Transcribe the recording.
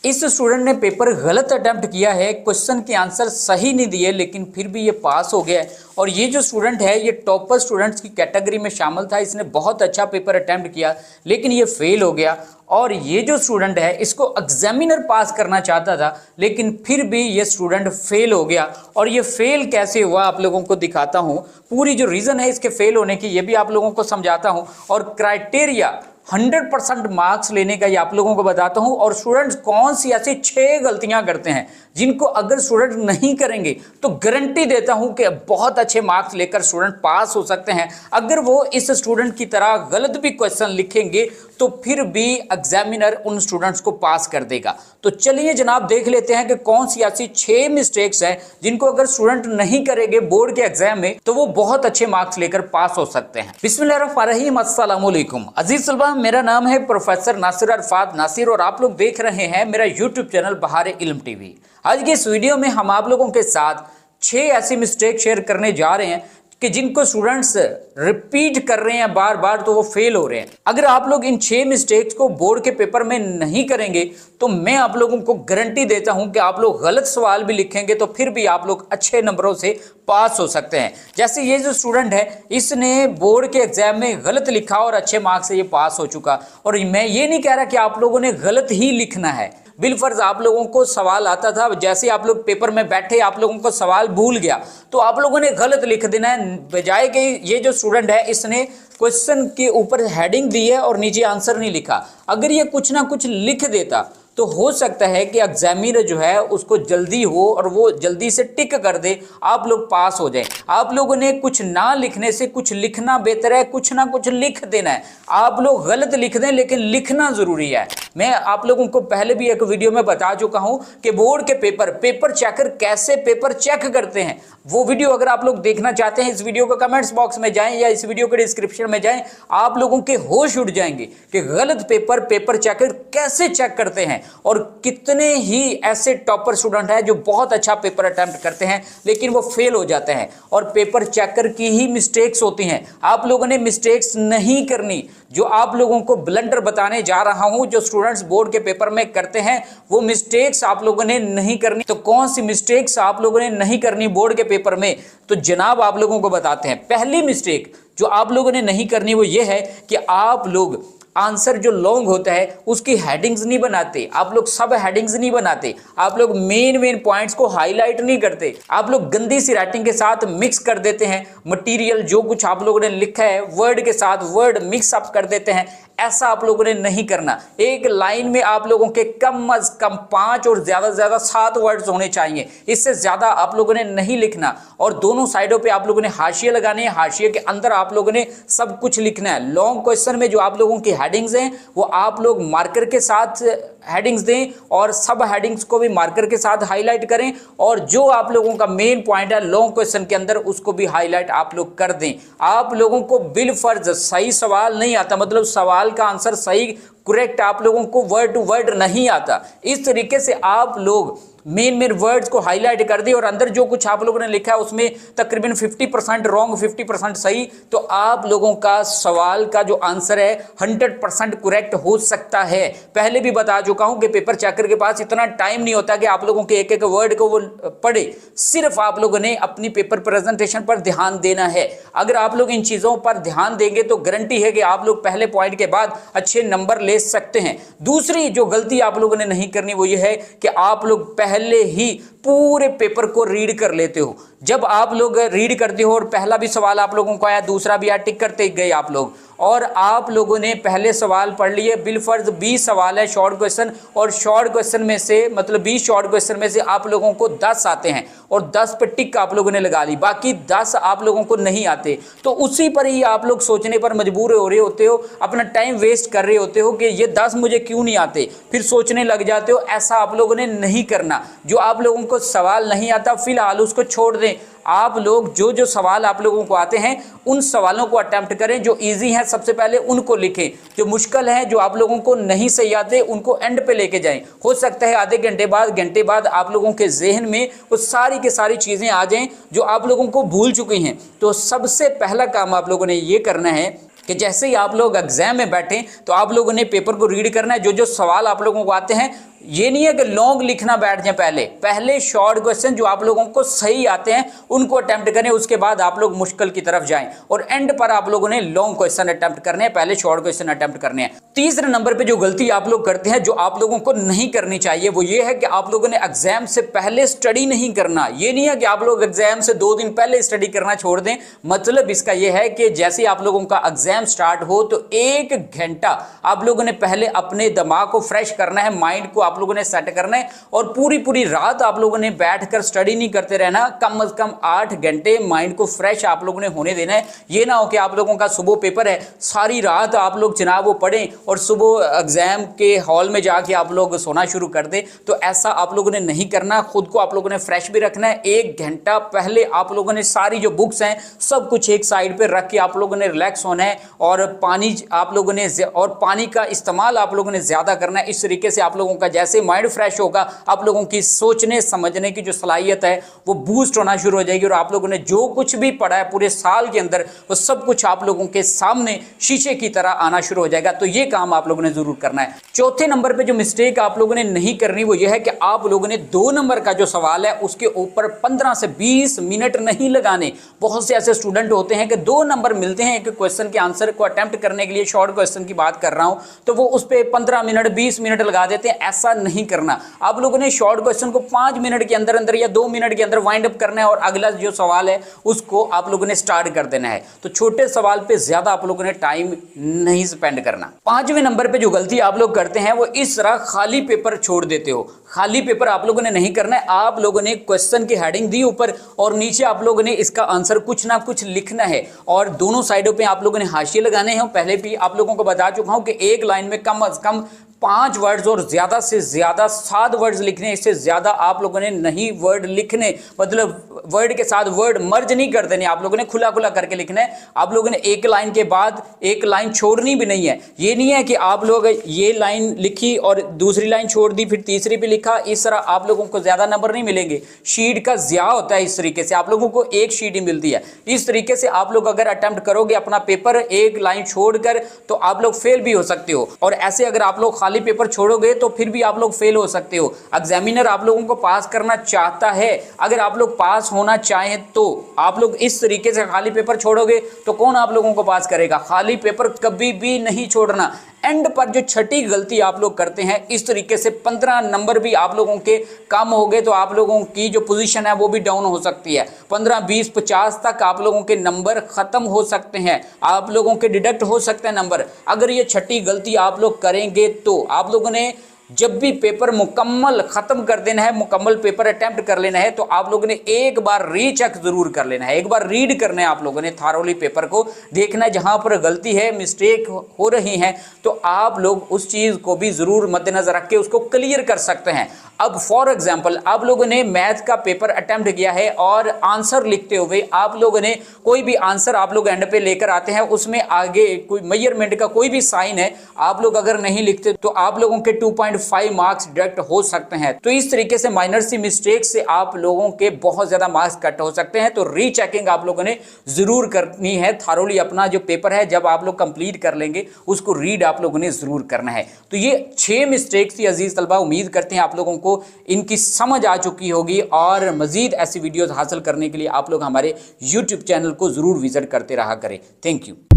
इस स्टूडेंट ने पेपर गलत अटेम्प्ट किया है, क्वेश्चन के आंसर सही नहीं दिए, लेकिन फिर भी ये पास हो गया है। और ये जो स्टूडेंट है ये टॉपर स्टूडेंट्स की कैटेगरी में शामिल था। इसने बहुत अच्छा पेपर अटेम्प्ट किया लेकिन ये फेल हो गया। और ये जो स्टूडेंट है इसको एग्जामिनर पास करना चाहता था लेकिन फिर भी ये स्टूडेंट फेल हो गया। और ये फेल कैसे हुआ आप लोगों को दिखाता हूँ, पूरी जो रीज़न है इसके फेल होने की ये भी आप लोगों को समझाता हूँ, और क्राइटेरिया 100% मार्क्स लेने का ये आप लोगों को बताता हूं। और स्टूडेंट्स कौन सी ऐसी 6 गलतियां करते हैं जिनको अगर स्टूडेंट नहीं करेंगे तो गारंटी देता हूं कि बहुत अच्छे मार्क्स लेकर स्टूडेंट पास हो सकते हैं। अगर वो इस स्टूडेंट की तरह गलत भी क्वेश्चन लिखेंगे तो फिर भी एग्जामिनर उन स्टूडेंट्स को पास कर देगा। तो चलिए जनाब देख लेते हैं कि कौन सी ऐसी 6 मिस्टेक्स हैं जिनको अगर स्टूडेंट नहीं करेंगे बोर्ड के एग्जाम में तो वो बहुत अच्छे मार्क्स लेकर पास हो सकते हैं। बिस्मिल्लाहिर्रहमानिर्रहीम, अस्सलाम वालेकुम अजीज तलबा, मेरा नाम है प्रोफेसर नासिर अरफात नासिर और आप लोग देख रहे हैं मेरा यूट्यूब चैनल बहार इल्म टीवी। आज के इस वीडियो में हम आप लोगों के साथ 6 ऐसी मिस्टेक शेयर करने जा रहे हैं कि जिनको स्टूडेंट्स रिपीट कर रहे हैं बार बार तो वो फेल हो रहे हैं। अगर आप लोग इन 6 मिस्टेक्स को बोर्ड के पेपर में नहीं करेंगे तो मैं आप लोगों को गारंटी देता हूं कि आप लोग गलत सवाल भी लिखेंगे तो फिर भी आप लोग अच्छे नंबरों से पास हो सकते हैं। जैसे ये जो स्टूडेंट है इसने बोर्ड के एग्जाम में गलत लिखा और अच्छे मार्क्स से ये पास हो चुका। और मैं ये नहीं कह रहा कि आप लोगों ने गलत ही लिखना है, बिलफर्ज आप लोगों को सवाल आता था, जैसे आप लोग पेपर में बैठे आप लोगों को सवाल भूल गया तो आप लोगों ने गलत लिख देना है। बजाय कि ये जो स्टूडेंट है इसने क्वेश्चन के ऊपर हेडिंग दी है और नीचे आंसर नहीं लिखा, अगर ये कुछ ना कुछ लिख देता तो हो सकता है कि एग्जामिनर जो है उसको जल्दी हो और वो जल्दी से टिक कर दे, आप लोग पास हो जाएं। आप लोगों ने कुछ ना लिखने से कुछ लिखना बेहतर है, कुछ ना कुछ लिख देना है। आप लोग गलत लिख दें लेकिन लिखना जरूरी है। मैं आप लोगों को पहले भी एक वीडियो में बता चुका हूं कि बोर्ड के पेपर चेकर कैसे पेपर चेक करते हैं। वो वीडियो अगर आप लोग देखना चाहते हैं इस वीडियो को कमेंट्स बॉक्स में जाएं या इस वीडियो के डिस्क्रिप्शन में जाएं, आप लोगों के होश उड़ जाएंगे कि गलत पेपर चेकर कैसे चेक करते हैं। और कितने ही ऐसे टॉपर स्टूडेंट हैं जो बहुत अच्छा पेपर अटेम्प्ट करते हैं लेकिन वो फेल हो जाते हैं और पेपर चेकर की ही मिस्टेक्स होती हैं। आप लोगों ने मिस्टेक्स नहीं करनी। जो आप लोगों को ब्लंडर बताने जा रहा हूं जो स्टूडेंट्स बोर्ड के पेपर में करते हैं वो मिस्टेक्स आप लोगों ने नहीं करनी। तो कौन सी मिस्टेक्स आप लोगों ने नहीं करनी बोर्ड के पेपर में, तो जनाब आप लोगों को बताते हैं। पहली मिस्टेक जो आप लोगों ने नहीं करनी वो ये है कि आप लोग आंसर जो लॉन्ग होता है उसकी हेडिंग्स नहीं बनाते, आप लोग सब हेडिंग्स नहीं बनाते, आप लोग मेन पॉइंट्स को हाईलाइट नहीं करते, आप लोग गंदी सी राइटिंग के साथ मिक्स कर देते हैं मटेरियल, जो कुछ आप लोगों ने लिखा है वर्ड के साथ वर्ड मिक्स अप कर देते हैं। ऐसा आप लोगों ने नहीं करना। एक लाइन में आप लोगों के कम अज कम 5 और ज्यादा से ज्यादा 7 वर्ड्स होने चाहिए, इससे ज्यादा आप लोगों ने नहीं लिखना। और दोनों साइडों पे आप लोगों ने हाशिए लगाने हैं, हाशिए के अंदर आप लोगों ने सब कुछ लिखना है। लॉन्ग क्वेश्चन में जो आप लोगों की हेडिंग्स हैं वो आप लोग मार्कर के साथ हेडिंग्स दें और सब हेडिंग्स को भी मार्कर के साथ हाईलाइट करें, और जो आप लोगों का मेन पॉइंट है लॉन्ग क्वेश्चन के अंदर उसको भी हाईलाइट आप लोग कर दें। आप लोगों को बिलफर्ज सही सवाल नहीं आता, मतलब सवाल का आंसर सही करेक्ट आप लोगों को वर्ड टू वर्ड नहीं आता। इस तरीके से आप लोग मेन वर्ड्स को हाईलाइट कर दिए और अंदर जो कुछ आप लोगों ने लिखा है उसमें तकरीबन 50% रॉन्ग 50% सही, तो आप लोगों का सवाल का जो आंसर है 100% करेक्ट हो सकता है। पहले भी बता चुका हूं कि पेपर चेकर के पास इतना टाइम नहीं होता कि आप लोगों के एक एक वर्ड को वो पढ़े, सिर्फ आप लोगों ने अपनी पेपर प्रेजेंटेशन पर ध्यान देना है। अगर आप लोग इन चीजों पर ध्यान देंगे तो गारंटी है कि आप लोग पहले पॉइंट के बाद अच्छे नंबर ले सकते हैं। दूसरी जो गलती आप लोगों ने नहीं करनी वो ये है कि आप लोग पहले ही पूरे पेपर को रीड कर लेते हो। जब आप लोग रीड करते हो और पहला भी सवाल आप लोगों को आया, दूसरा भी आया, टिक करते गए आप लोग, और आप लोगों ने पहले सवाल पढ़ लिए। बिलफर्ज 20 सवाल है शॉर्ट क्वेश्चन, और शॉर्ट क्वेश्चन में से मतलब 20 शॉर्ट क्वेश्चन में से आप लोगों को 10 आते हैं और 10 पे टिक आप लोगों ने लगा ली, बाकी 10 आप लोगों को नहीं आते। तो उसी पर ही आप लोग सोचने पर मजबूर हो रहे होते हो, अपना टाइम वेस्ट कर रहे होते हो कि ये 10 मुझे क्यों नहीं आते, फिर सोचने लग जाते हो। ऐसा आप लोगों ने नहीं करना। जो आप लोगों को सवाल नहीं आता फिलहाल उसको छोड़ दें। आप लोग जो सवाल आप लोगों को आते हैं उन सवालों को अटेम्प्ट करें। जो इजी है सबसे पहले उनको लिखें, जो मुश्किल है जो आप लोगों को नहीं सही आते उनको एंड पे लेके जाएं। हो सकता है आधे घंटे बाद आप लोगों के जहन में वो सारी की सारी चीज़ें आ जाएं जो आप लोगों को भूल चुकी हैं। तो सबसे पहला काम आप लोगों ने ये करना है कि जैसे ही आप लोग एग्जाम में बैठें तो आप लोगों ने पेपर को रीड करना है। जो सवाल आप लोगों को आते हैं ये नहीं है कि लॉन्ग लिखना बैठ जाए, पहले शॉर्ट क्वेश्चन जो आप लोगों को सही आते हैं उनको अटेम्प्ट करें, उसके बाद आप लोग मुश्किल की तरफ जाएं और एंड पर आप लोगों ने लॉन्ग क्वेश्चन अटेम्प्ट करने हैं, पहले शॉर्ट क्वेश्चन अटेम्प्ट करने हैं। तीसरे नंबर पे जो गलती आप लोग करते हैं, जो आप लोगों को नहीं करनी चाहिए, वो ये है कि आप लोगों ने एग्जाम से पहले स्टडी नहीं करना। ये नहीं है कि आप लोग एग्जाम से 2 दिन पहले स्टडी करना छोड़ दें। मतलब इसका यह है कि जैसे आप लोगों का एग्जाम स्टार्ट हो तो 1 घंटा आप लोगों ने पहले अपने दिमाग को फ्रेश करना है, माइंड को आप लोगों ने सेट करना है और पूरी रात आप लोगों ने बैठकर स्टडी नहीं करते रहना। कम से कम 8 घंटे माइंड को फ्रेश आप लोगों ने होने देना है। ये ना हो कि आप लोगों का सुबह पेपर है, सारी रात आप लोग जनाब वो पढ़ें और सुबह एग्जाम के हॉल में जाके आप लोग सोना शुरू कर दें। तो ऐसा आप लोगों ने नहीं करना। खुद को आप लोगों ने फ्रेश भी रखना है। 1 घंटा पहले आप लोगों ने सारी जो बुक्स हैं सब कुछ एक साइड पे रख के आप लोगों ने रिलैक्स होना है और पानी आप लोगों ने पानी का इस्तेमाल आप लोगों ने ज्यादा करना है। इस तरीके से आप लोगों का जैसे माइंड फ्रेश होगा, आप लोगों की सोचने समझने की जो सलाहियत है वो बूस्ट होना शुरू हो जाएगी और आप लोगों ने जो कुछ भी पढ़ा है पूरे साल के अंदर वो सब कुछ आप लोगों के सामने शीशे की तरह आना शुरू हो जाएगा। तो ये काम आप लोगों ने जरूर करना है। चौथे नंबर पे जो मिस्टेक आप लोगों ने नहीं करनी वो ये है कि आप लोगों ने 2 नंबर का जो सवाल है उसके ऊपर 15 से 20 मिनट नहीं लगाने। बहुत से ऐसे स्टूडेंट होते हैं कि 2 नंबर मिलते हैं एक क्वेश्चन के आंसर को अटेम्प्ट करने के लिए, शॉर्ट क्वेश्चन की बात कर रहा हूं, तो वो उस पर 15 मिनट 20 मिनट लगा देते हैं। ऐसा नहीं करना। आप लोगों ने शॉर्ट क्वेश्चन को 5 मिनट के अंदर अंदर या 2 मिनट के अंदर वाइंड अप करना है और अगला जो सवाल है उसको आप लोगों ने स्टार्ट कर देना है। तो छोटे सवाल पे ज्यादा आप लोगों ने टाइम नहीं स्पेंड करना। 5वें नंबर पे जो गलती आप लोग करते हैं वो इस तरह खाली पेपर छोड़ देते हो। खाली पेपर आप लोगों ने नहीं करना है। आप लोगों ने क्वेश्चन की हेडिंग दी ऊपर और नीचे आप लोगों ने इसका आंसर कुछ ना कुछ लिखना है और दोनों साइडों पे आप लोगों ने हाशिए लगाने हैं। पहले भी आप लोगों को बता चुका हूं कि एक लाइन में कम से कम 5 वर्ड्स और ज्यादा से ज्यादा 7 वर्ड्स लिखने। इससे ज्यादा आप लोगों ने नहीं वर्ड लिखने, मतलब वर्ड के साथ वर्ड मर्ज नहीं कर देने। आप लोगों ने खुला खुला करके लिखना है। आप लोगों ने एक लाइन के बाद एक लाइन छोड़नी भी नहीं है। ये नहीं है कि आप लोग ये लाइन लिखी और दूसरी लाइन छोड़ दी फिर तीसरी भी लिखा। इस तरह आप लोगों को ज्यादा नंबर नहीं मिलेंगे। शीट का ज़्या होता है। इस तरीके से आप लोगों को एक शीट ही मिलती है। इस तरीके से आप लोग अगर अटेम्प्ट करोगे अपना पेपर एक लाइन छोड़कर तो आप लोग फेल भी हो सकते हो। और ऐसे अगर आप लोग खाली पेपर छोड़ोगे तो फिर भी आप लोग फेल हो सकते हो। एग्जामिनर आप लोगों को पास करना चाहता है। अगर आप लोग पास होना चाहें तो आप लोग इस तरीके से खाली पेपर छोड़ोगे तो कौन आप लोगों को पास करेगा। खाली पेपर कभी भी नहीं छोड़ना। एंड पर जो छठी गलती आप लोग करते हैं इस तरीके से 15 नंबर भी आप लोगों के कम हो गए तो आप लोगों की जो पोजीशन है वो भी डाउन हो सकती है। 15, 20, 50 तक आप लोगों के नंबर खत्म हो सकते हैं। आप लोगों के डिडक्ट हो सकते हैं नंबर। अगर ये छठी गलती आप लोग करेंगे तो आप लोगों ने जब भी पेपर मुकम्मल खत्म कर देना है, मुकम्मल पेपर अटेम्प्ट कर लेना है तो आप लोगों ने एक बार रीचेक जरूर कर लेना है। एक बार रीड करना है आप लोगों ने थारोली पेपर को, देखना है जहां पर गलती है, मिस्टेक हो रही है तो आप लोग उस चीज को भी जरूर मद्देनजर रख के उसको क्लियर कर सकते हैं। अब फॉर एग्जाम्पल आप लोगों ने मैथ का पेपर अटेम्प्ट किया है और आंसर लिखते हुए आप लोगों ने कोई भी आंसर आप लोग एंड पे लेकर आते हैं, उसमें आगे कोई मेजरमेंट का कोई भी साइन है, आप लोग अगर नहीं लिखते तो आप लोगों के 2.5 मार्क्स डिडक्ट हो सकते हैं। तो इस तरीके से माइनर सी मिस्टेक से आप लोगों के बहुत ज्यादा मार्क्स कट हो सकते हैं। तो रीचेकिंग आप लोगों ने जरूर करनी है। थारोली अपना जो पेपर है जब आप लोग कंप्लीट कर लेंगे उसको रीड आप लोगों ने जरूर करना है। तो ये 6 मिस्टेक्स थी अजीज तलबा। उम्मीद करते हैं आप लोगों को इनकी समझ आ चुकी होगी और मजीद ऐसी वीडियोस हासिल करने के लिए आप लोग हमारे YouTube चैनल को जरूर विजिट करते रहा करें। Thank you.